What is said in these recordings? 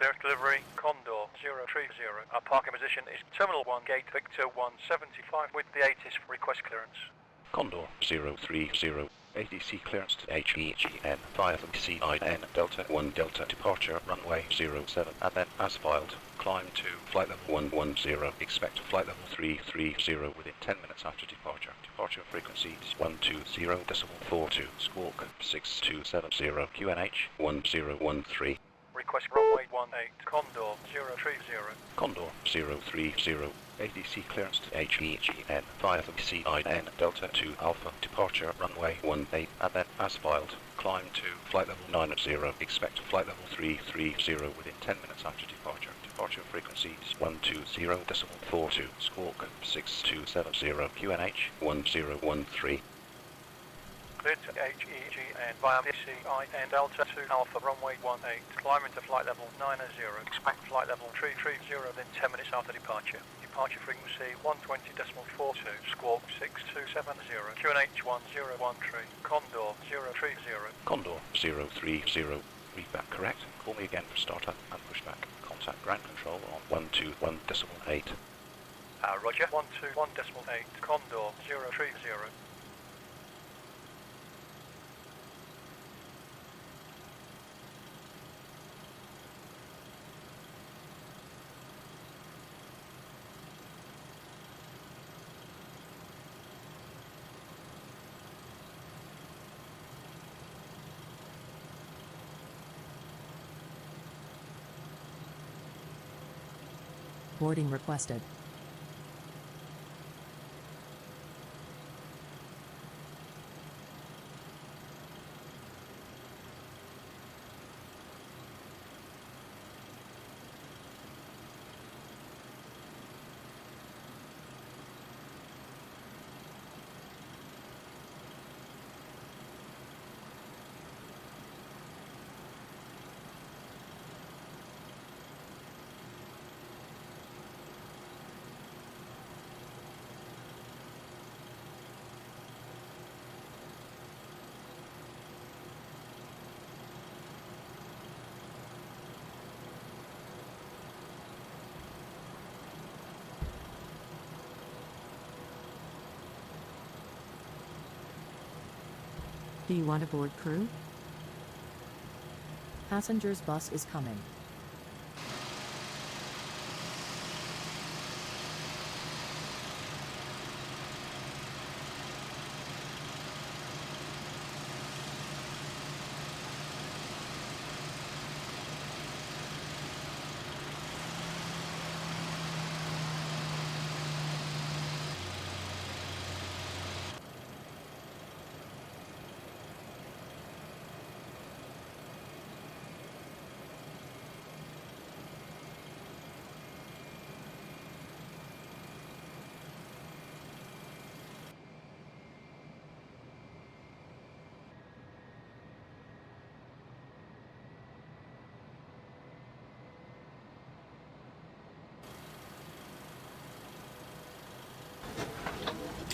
clear delivery, Condor 030. Our parking position is Terminal 1, Gate Victor 175 with the ATC request clearance. Condor 030. ATC clearance to HEGN via the CIN Delta 1 Delta departure runway 07 and then as filed climb to flight level 110. Expect flight level 330 within 10 minutes after departure. Departure frequency is 120.42. Squawk 6270 QNH 1013. Request runway 18, Condor 030. Condor 030. ATC clearance to HEGN via the CIN Delta 2 Alpha departure runway 18 and then as filed climb to flight level 90. Expect flight level 330 within 10 minutes after departure. Departure frequency is 120.42. Squawk 6270 QNH 1013. Cleared to HEGN via CIN Delta 2 Alpha runway 18. Climb into flight level 90. Expect flight level 330 within 10 minutes after departure. Departure frequency 120.42. Squawk 6270. QNH 1013. Condor 030. Condor 030. Read back correct. Call me again for startup and pushback. Contact ground control on 121.8. Roger. 121.8. Condor 030. Boarding requested. Do you want to board crew? Passengers bus is coming.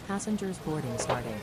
Passengers boarding starting.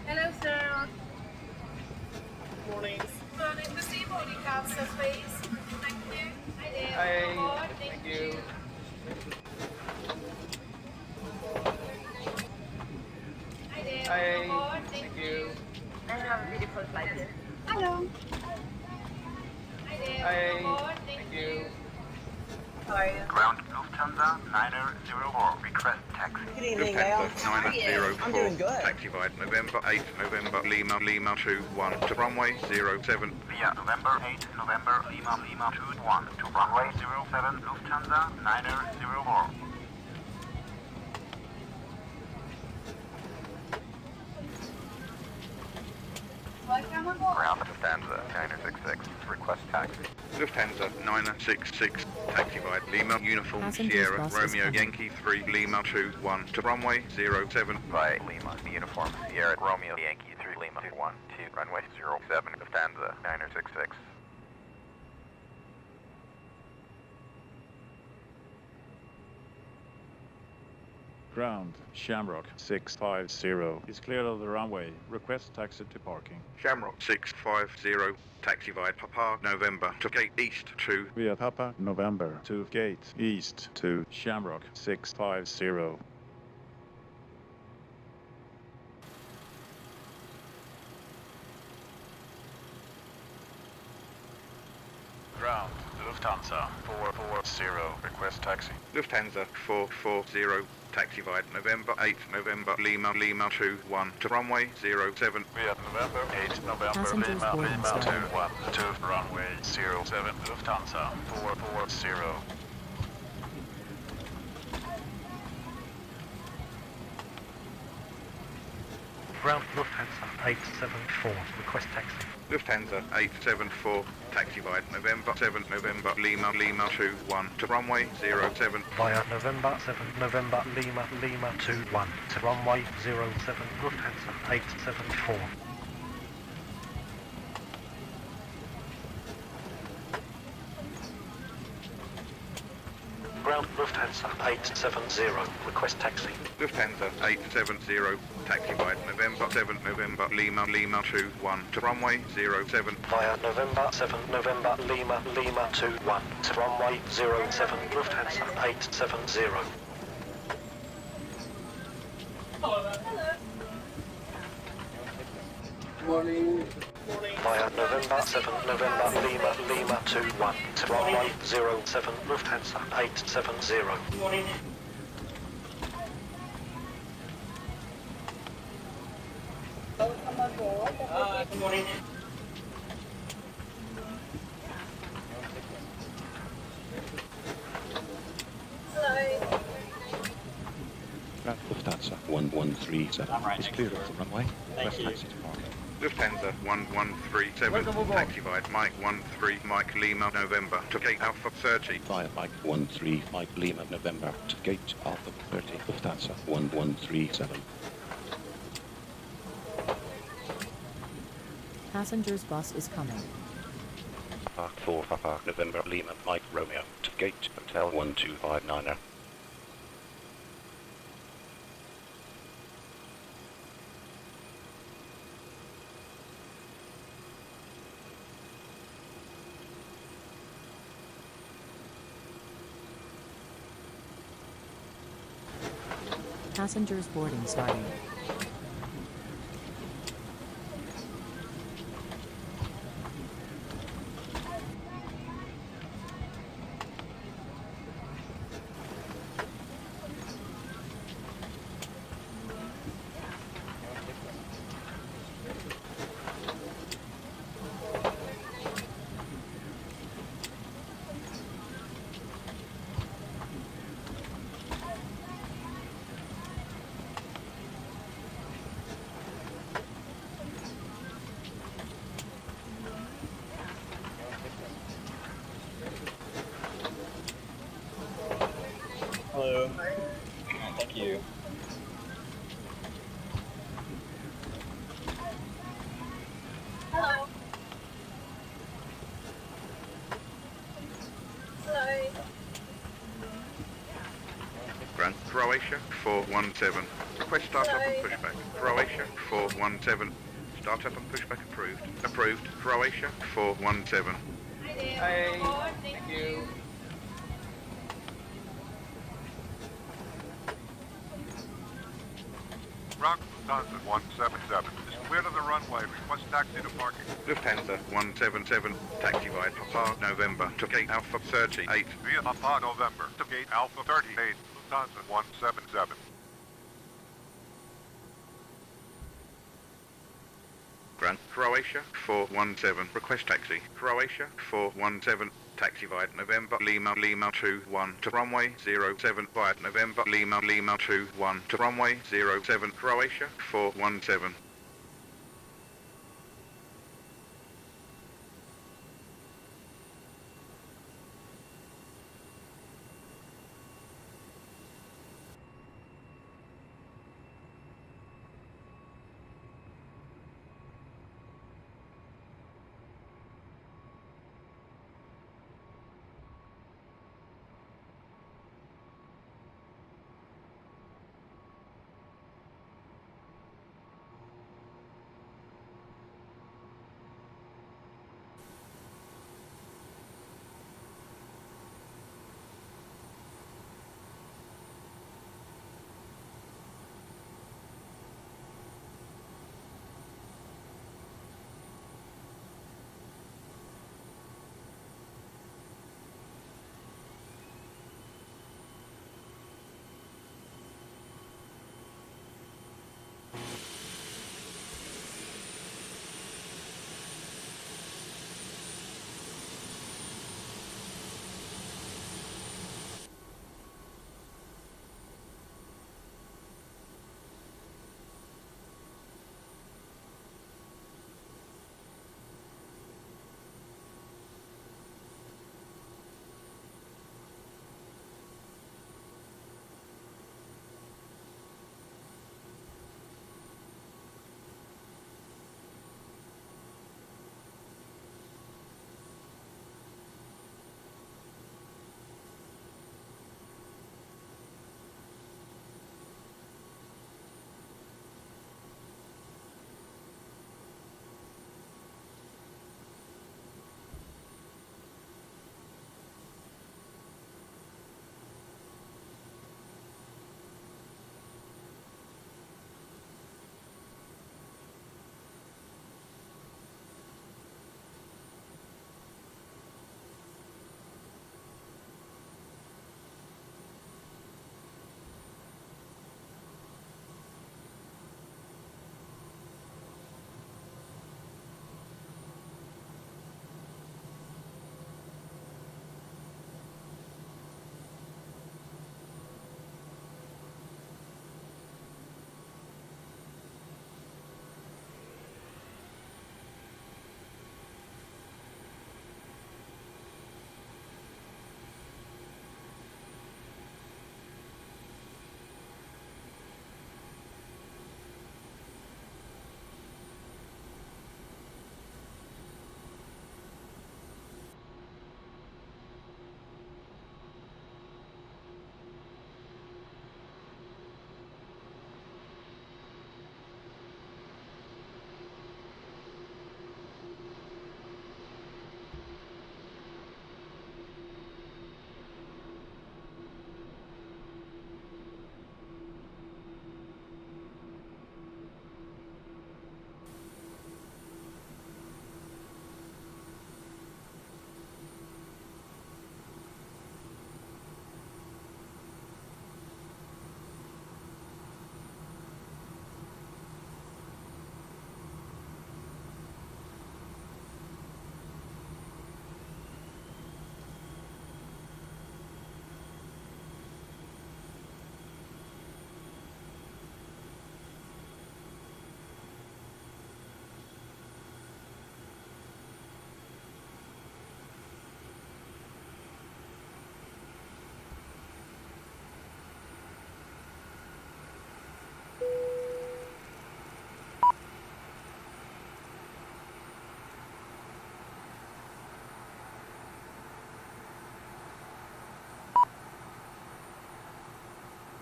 Hello, sir. Morning. Morning. Proceed boarding card, sir, please. Thank you. Hi there. Hi. Aboard. Thank you. Hi there. Hi. Aboard. Thank you. I have a beautiful flight here. Hello. Hi there. Hi. Aboard. Thank you. How are you? Ground Lufthansa 904, request taxi. Good evening, Al. Lufthansa 904, I'm doing good. taxi via November 8, November Lima, Lima 21 to runway 07. Via November 8, November Lima, Lima 21 to runway 07, Lufthansa 904. Welcome aboard. Ground Lufthansa 966, request taxi. Lufthansa 966, taxi via Lima, Uniform Passengers Sierra, bus is Romeo coming. Yankee 3, Lima 21 to runway 07. Via Lima, Uniform Sierra, Romeo Yankee 3, Lima 21 to runway 07, Lufthansa 966. Ground, Shamrock 650 is cleared of the runway. Request taxi to parking. Shamrock 650, taxi via Papa, November to gate east to Via Papa, November to gate east to Shamrock 650. Ground, Lufthansa 440, request taxi. Lufthansa 440, taxi via November 8, November Lima, Lima 21 to runway 07. Via November 8, November Passengers Lima, boarding Lima starting. 21 to runway 07, Lufthansa 440. Ground Lufthansa 874, request taxi. Lufthansa 874, taxi via November 7, November Lima, Lima 21 to runway 07. Via November 7, November Lima, Lima 21 to runway 07, Lufthansa 874. Ground Lufthansa 870, request taxi. Lufthansa 870, taxi via November 7, November Lima, Lima 21 to runway 07. Via November 7, November Lima, Lima 21 to runway 07, Lufthansa 870. Via November 7, November Lima, Lima 21 to runway 07, Lufthansa 870. Welcome aboard. Hello. Ground Lufthansa 1137 is cleared of the runway. Request taxi to parking. Lufthansa 1137, taxi via Mike 13, Mike Lima, November to gate Alpha 30. Via Mike 13, Mike Lima, November to gate Alpha 30, Lufthansa 1137. Passengers bus is coming. Papa 4 Papa November Lima Mike Romeo to gate Hotel 1259er. Passengers boarding starting. Hello. Thank you. Hello. Hello. Grand Croatia 417. Request startup and Hello. pushback. Croatia 417. Startup and pushback approved. Approved. Croatia 417. Hi there. Hi. Welcome aboard. Thank you. Rock Lufthansa 177 is Clear to the runway. Request taxi to parking. Lufthansa 177, taxi via Papa November to gate Alpha 38. Via Papa November to gate Alpha 38. Lufthansa 177. Grant, Croatia 417, request taxi. Croatia 417, taxi via November Lima 21 to runway 07 via November Lima 21 to runway 07 Croatia 417.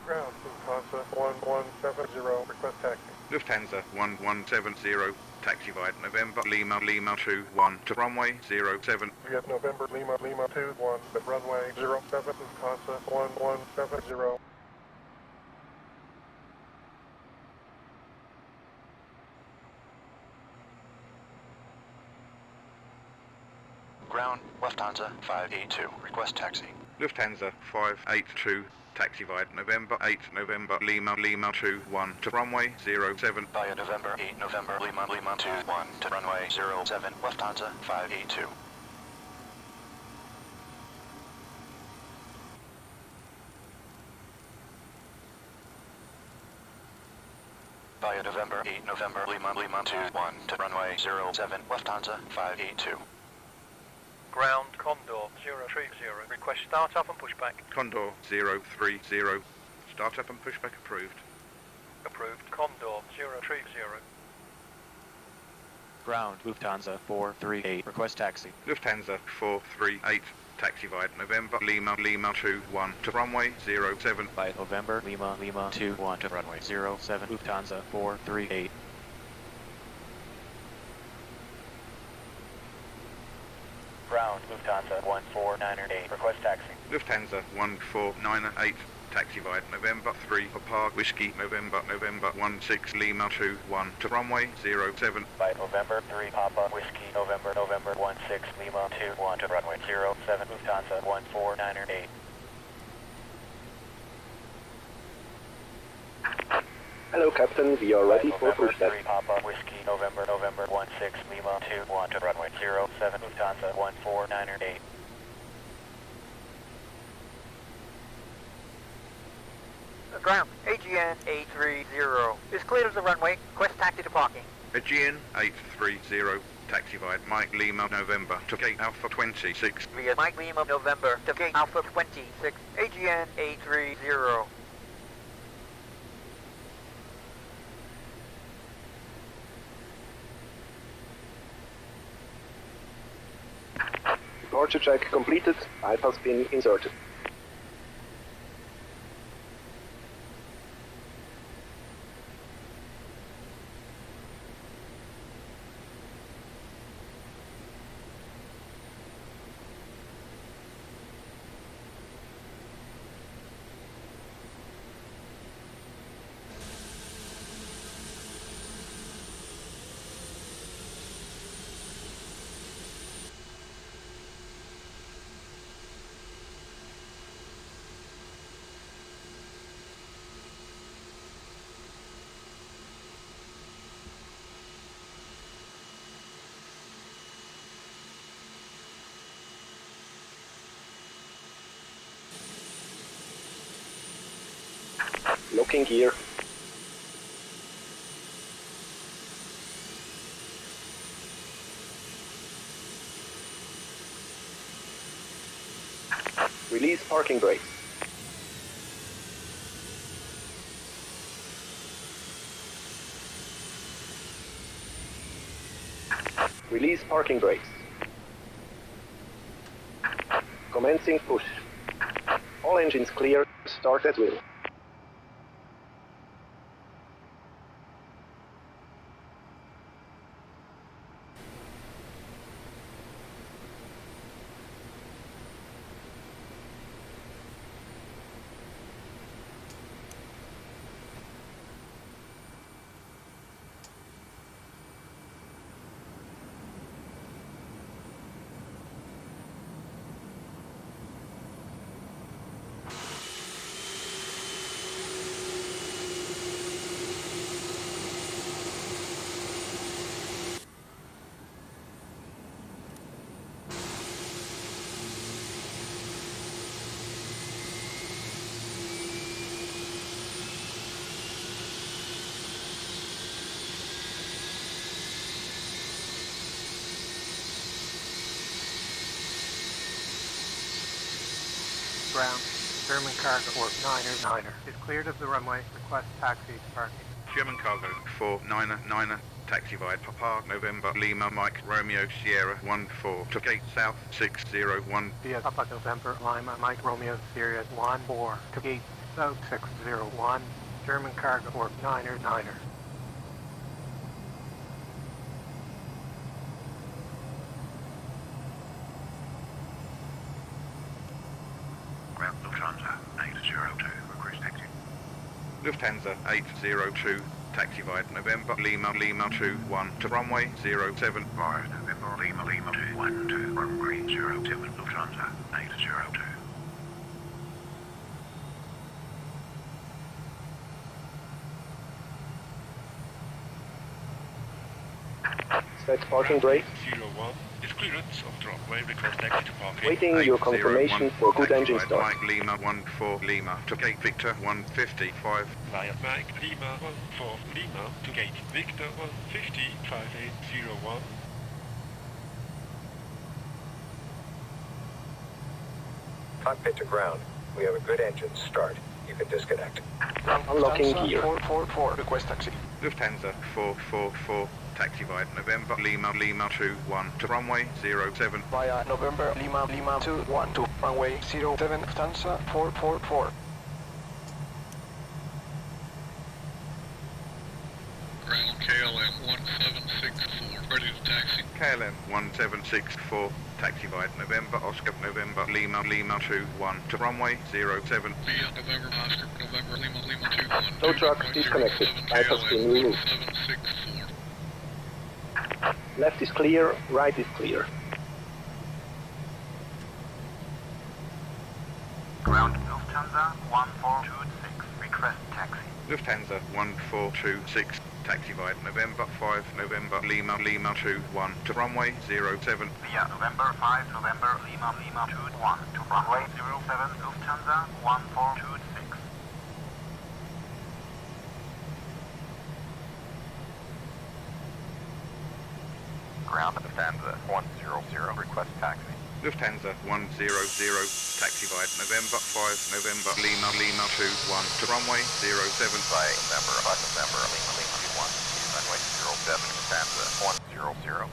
Ground, Lufthansa 1170, request taxi. Lufthansa 1170, taxi via November Lima 21 to runway 07. We have November Lima 21, but runway 07, Lufthansa 1170. Ground, Lufthansa 582, request taxi. Lufthansa 582, taxi via November 8 November Lima 21 to runway 07. Via November 8 November Lima 21 to runway 07, Lufthansa 582. Via November 8 November Lima 21 to runway 07, Lufthansa 582. Ground, Condor 030, request start up and pushback. Condor 030, start up and pushback approved. Approved. Condor 030. Ground, Lufthansa 438, request taxi. Lufthansa 438, taxi via November Lima 21 to runway 07. By November Lima 21 to runway 07, Lufthansa 438. Ground, Lufthansa 1498, request taxi. Lufthansa 1498, taxi via November 3 Papa Whiskey November 16 Lima 21 to runway 07. By November 3 Papa Whiskey November 16 Lima 21 to runway 07, Lufthansa 1498. Hello, Captain. We are ready for November pushback. 3 Papa Whiskey November 16 Lima 21 to runway 07, Lufthansa 1498. Ground, AGN 830 is cleared of the runway. Request taxi to parking. Aegean 830, taxi via Mike Lima November to gate Alpha 26. Via Mike Lima November to gate Alpha 26. AGN 830. Departure check completed. Pipe has been inserted. Locking gear. Release parking brakes. Release parking brakes. Commencing push. All engines clear. Start at will. Ground, German cargo or 9er is cleared of the runway. Request taxi to parking. German cargo 499, taxi via Papa November Lima Mike Romeo Sierra 14 to gate South 601. Via Papa November Lima Mike Romeo Sierra 14 to gate South 601. German cargo or 9er. Ground, Lufthansa 802, request taxi. Lufthansa 802, taxi via November Lima 21 to runway 07. Via November for Lima 212, runway 07, Lufthansa 802. Set parking brake. 01 is clearance of the runway, request taxi to parking. Waiting your confirmation for good engine start. Mike Lima 14 Lima to gate Victor 155. Via Mike Lima 14 Lima to gate Victor 150 5801. Cockpit to ground. We have a good engine start. You can disconnect. Unlocking gear. 444, request taxi. Lufthansa 444, taxi via November Lima 21 to runway 07. Via November Lima 21 to runway 07, Lufthansa 444. Ground KLM 1764, ready to taxi. KLM 1764, taxi via November Oscar November Lima 21 to runway 07. Via November Oscar November Lima 21. Tow truck disconnected. Items being removed. 1764. Left is clear, right is clear. Ground Lufthansa 1426, request taxi. Lufthansa 1426, taxi via November 5 November Lima 21 to runway 07. Via November 5 November Lima 21 to runway 07, Lufthansa 1426. Ground Lufthansa 100, request taxi. Lufthansa 100, taxi via November 5 November Lima 21 to runway 07. By November 5 November Lima 21 to runway 07, Lufthansa 100.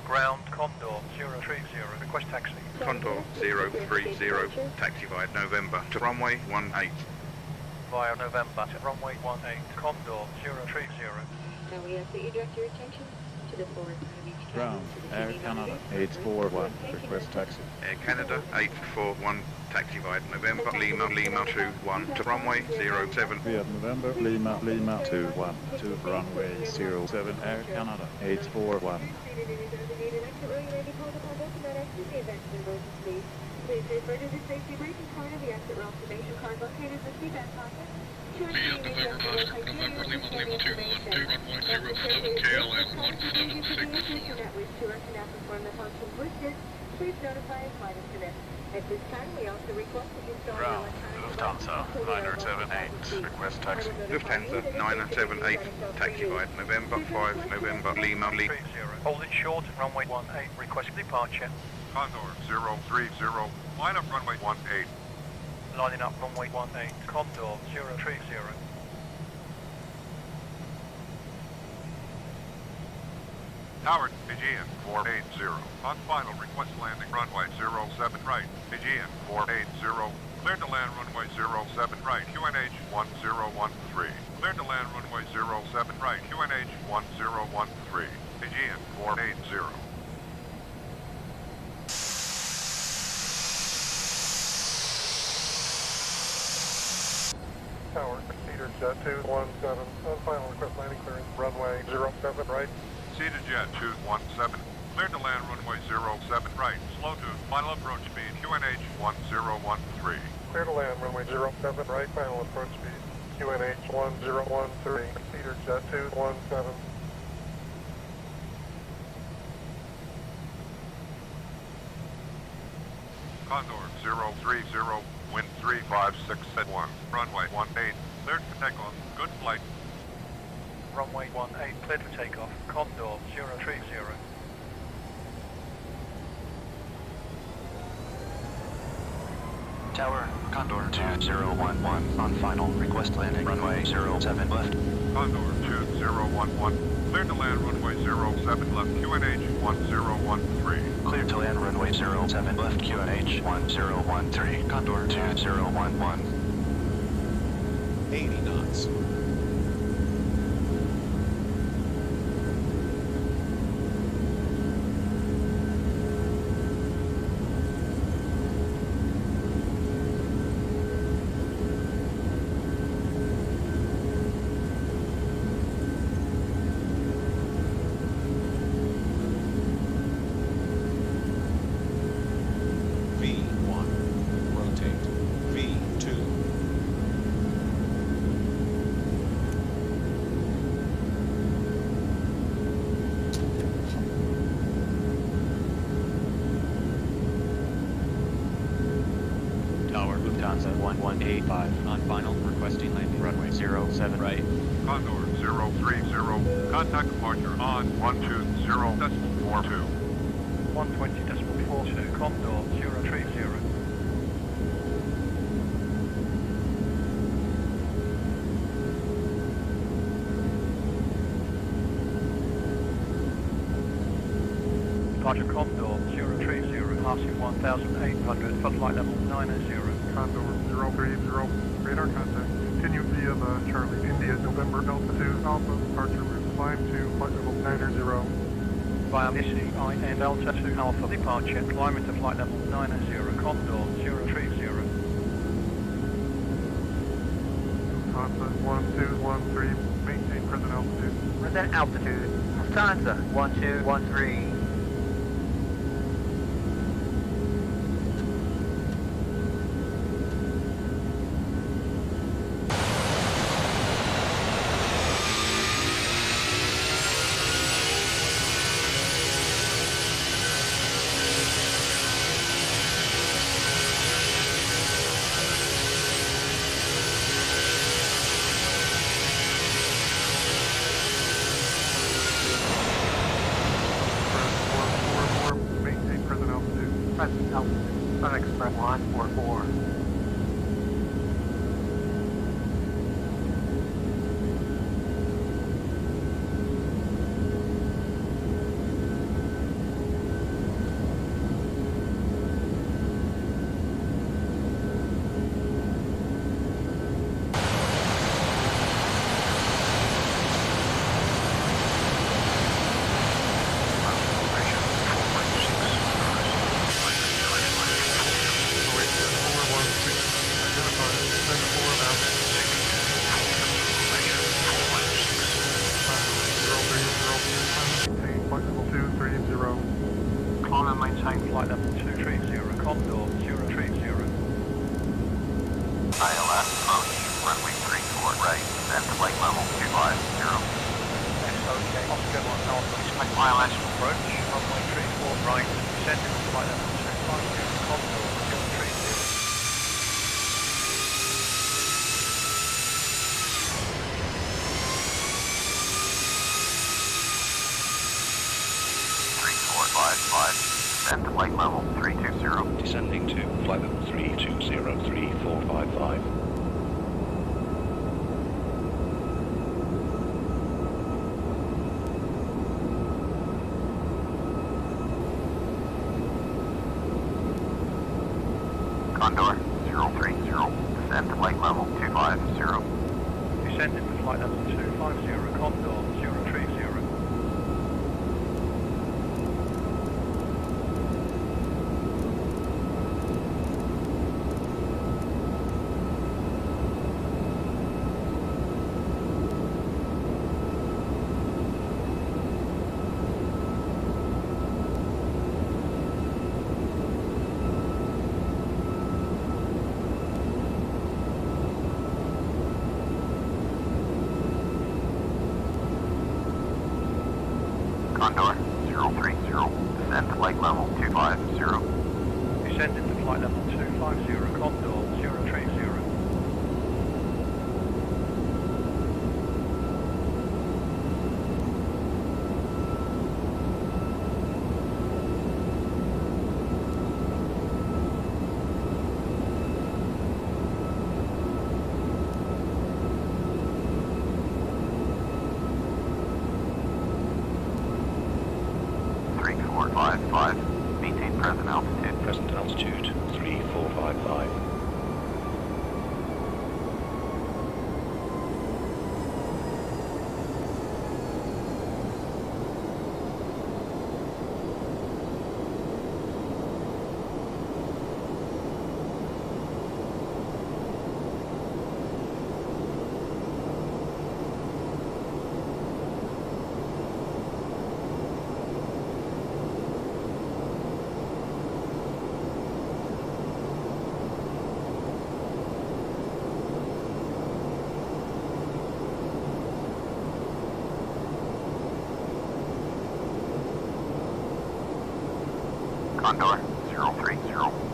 Ground Condor 030, request taxi. Condor 030, taxi via November to runway 18. Via November to runway 18, Condor 030. Now we ask that you direct your attention to the forward side of each Ground, Air Canada 841, request taxi. Air Canada 841, taxi via November Lima 21 to runway 07. Via November Lima 21 to runway 07, Air Canada 841. Please refer to the safety briefing card of the exit rail information card located in the seatbelt pocket. Via November Oscar November Lima 21 to runway 07, KLM 1764. Please notify us minus to this. At this time, we also request that you install Ground, Lufthansa 978, request taxi. Lufthansa 978, taxi via November 5 November Lima 30. Hold it short, runway 18, request departure. Condor 030, line up runway 18. Lining up runway 18, Condor 030. Tower, Aegean 480. On final, request landing runway 07 right. Aegean 480. Cleared to land runway 07 right. QNH 1013. Cleared to land runway 07 right. QNH 1013. Aegean 480. Tower, Cedar Jet 217, on final request landing clearance, runway 07 right. Cedar Jet 217. Cleared to land runway 07 right. Slow to final approach speed. QNH 1013. Clear to land runway 07 right, final approach speed. QNH 1013. Cedar Jet 217. Condor 030. Wind 356 at 1. Runway 18. Cleared for takeoff. Good flight. Runway 18, cleared for takeoff. Condor 030. Tower, Condor 2011, on final, request landing runway 07 left. Condor 2011, cleared to land runway 07 left, QNH 1013. Cleared to land runway 07 left, QNH 1013, Condor 2011. 80 knots. A5 on final, requesting landing runway 07 right. Condor 030, contact departure on 120.42. 120.42, Condor 030. Departure Condor 030, passing 1,800 for flight level 90. Condor 030, radar contact. Continue via the Charlie India November Delta 2 Alpha, departure route, climb to flight level 90. Via AIG AI Delta 2 Alpha, departure, climb into flight level 90, Condor 030. Lufthansa 1213, maintain present altitude. Present altitude, Lufthansa 1213. Present altitude, Sun Express 144. Maintain flight level 230, Condor 030. ILS approach, runway 34 right, then flight level 250. SOK, Oscar 1 Alpha, expect ILS approach, runway 34 right, descending to flight level 250, Condor 030. 3455. Descend to flight level 320. Descending to flight level 3203455. Condor 030. Descend to flight level 250. Descending to flight level 250, Condor 030. Condor 030. Descend to flight level 250. Descending to flight level 250, Condor 030. Maintain present altitude. Present altitude 3455. Condor 030.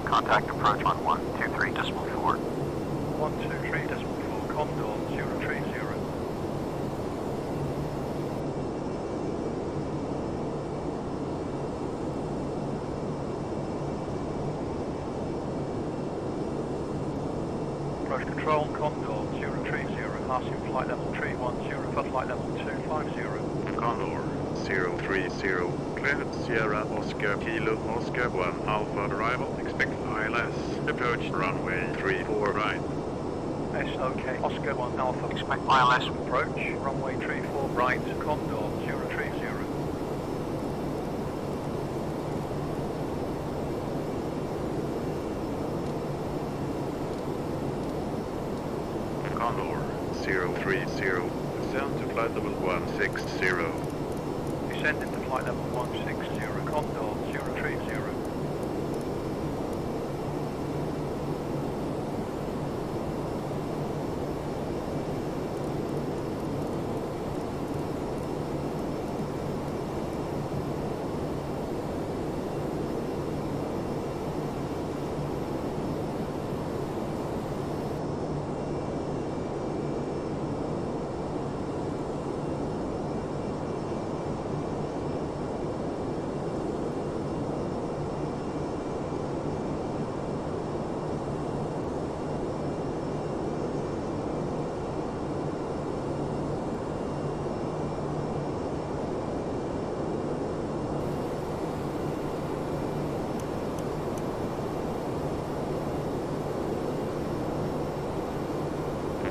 Contact approach on 123.4. P3DV5.4 Condor 030. Approach control, Condor 030, passing flight level 310 for flight level 250. Condor 030, cleared Sierra Oscar Kilo Oscar 1 Alpha arrival, expect ILS, approach runway 34 right. SOK Oscar 1 Alpha, expect ILS approach, runway 34 right, Condor 030. Condor 030, descend to flight level 160. Descending to flight level 160, Condor 030.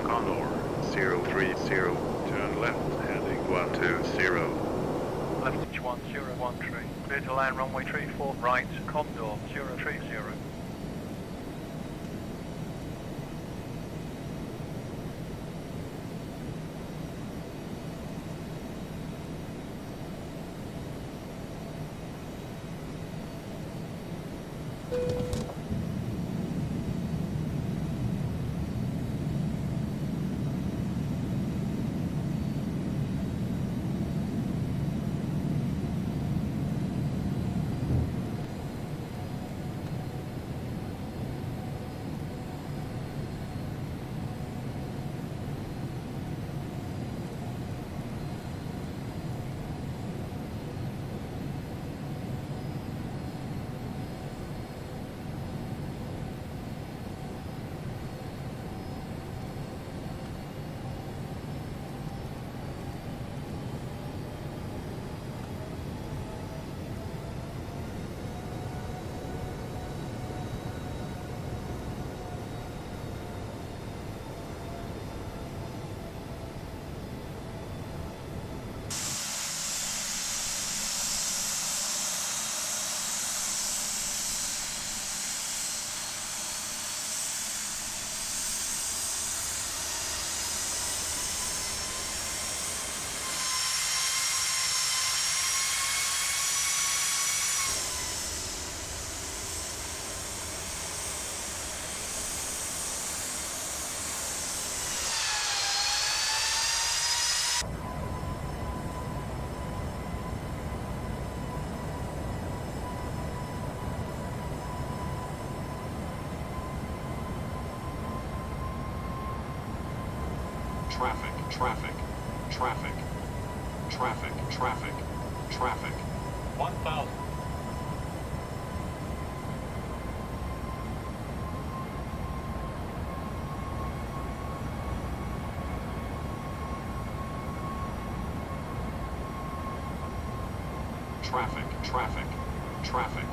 Condor 030, turn left, heading 120. Left 1013, clear to land runway 34 right, Condor 030. Traffic, traffic, traffic, traffic, traffic, traffic. 1,000. Traffic, traffic, traffic.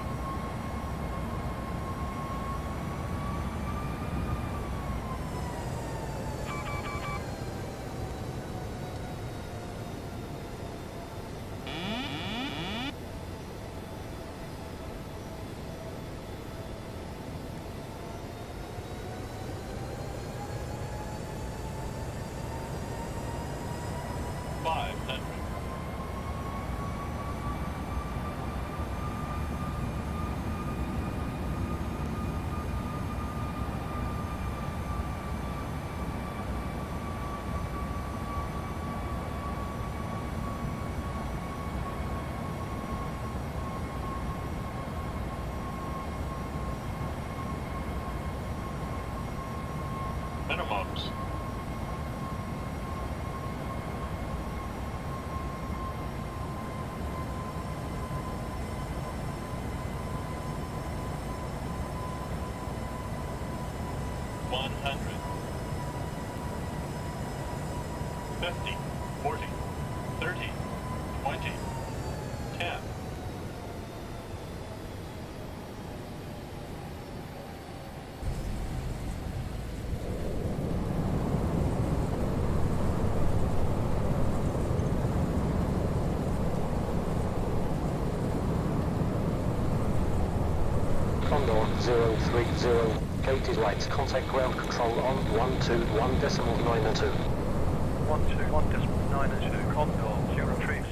comms. Condor 030, gate is right, contact ground control on 121.9 and 2. 121.9 and 2, Condor 030.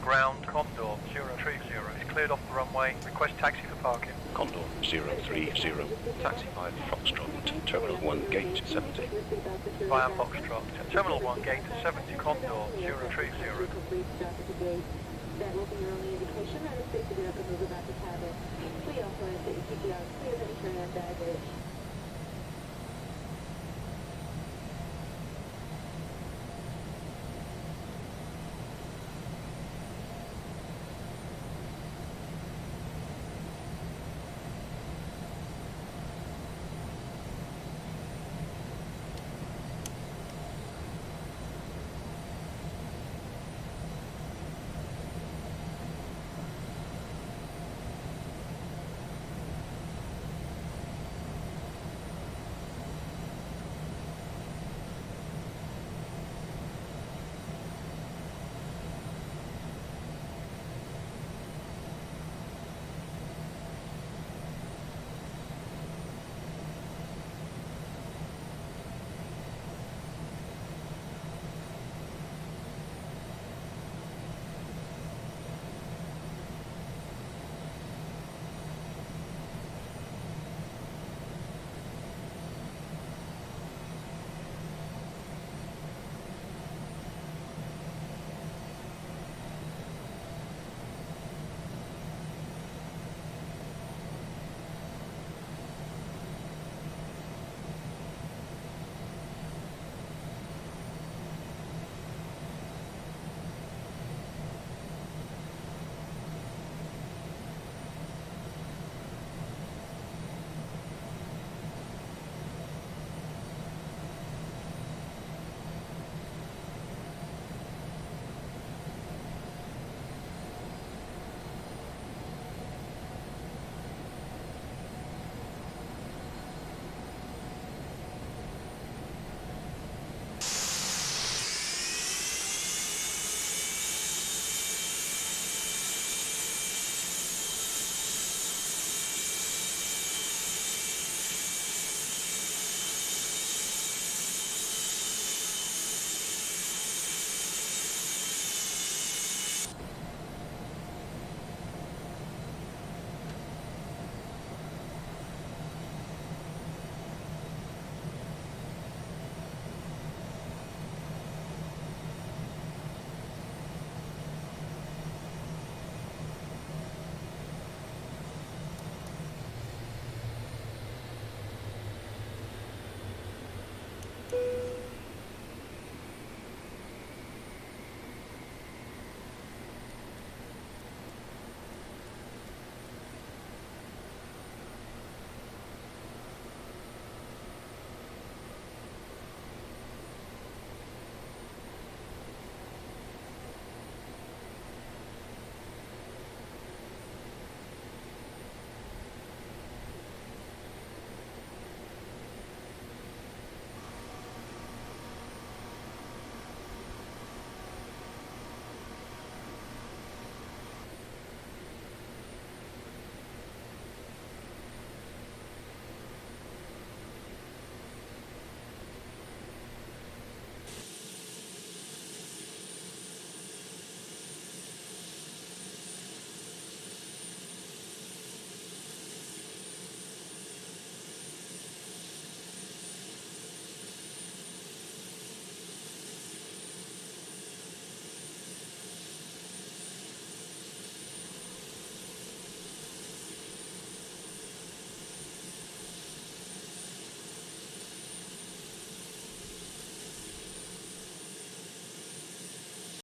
Ground, Condor 030 is cleared off the runway. Request taxi for parking. Condor 030, taxi via Foxtrot to Terminal 1, Gate 70. Via Foxtrot to Terminal 1, Gate 70, Condor 030. That will be your only indication that a safety vehicle is about to cabin. We authorize that you keep the clear of any turn on baggage.